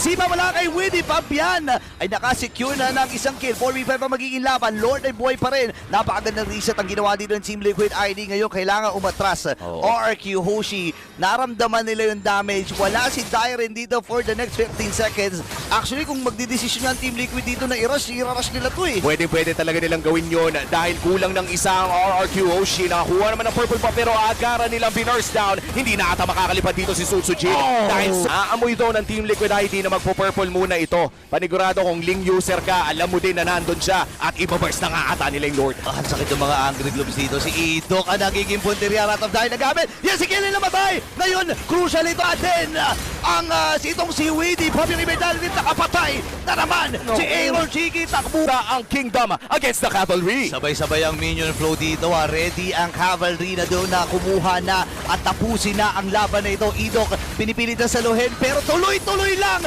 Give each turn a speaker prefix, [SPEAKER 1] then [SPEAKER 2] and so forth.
[SPEAKER 1] agresiba mula kay Winnie Fabian ay nakasecure na ng isang kill. 4v5 ang magiging laban. Lord ay buhay pa rin. Napakagandang reset ang ginawa dito ng Team Liquid ID. Ngayon kailangan umatras. RRQ Hoshi, naramdaman nila yung damage. Wala si Dyren dito for the next 15 seconds. Actually, kung magdidesisyon ang Team Liquid dito na i-rush nila to eh.
[SPEAKER 2] Pwede talaga nilang gawin yon dahil kulang ng isang RRQ Hoshi. Nakakuha naman ng purple pa pero agaran nilang binurse down. Hindi na ata makakalipad dito si Sutsujin. Dahil sa aamoy daw ng Team Liquid ID na magpo-purple muna ito. Panigurado kung Ling user ka, alam mo din na nandun siya at ibaburst na nga ata nila yung Lord.
[SPEAKER 1] Ang sakit ng mga angry globes dito. Si Idok ang nagiging punteriya out of dahil nagamit. Yan si Kelly namatay. Ngayon, crucial ito at then ang si Winnie Fabian Ibedal din nakapatay na naman. Si Aaron Chiki takbo.
[SPEAKER 2] Ang Kingdom against the Cavalry.
[SPEAKER 1] Sabay-sabay ang minion flow dito. Ready ang Cavalry na doon na kumuha na at tapusin na ang laban na ito. Idok pinipilit na saluhin pero tuloy-tuloy lang.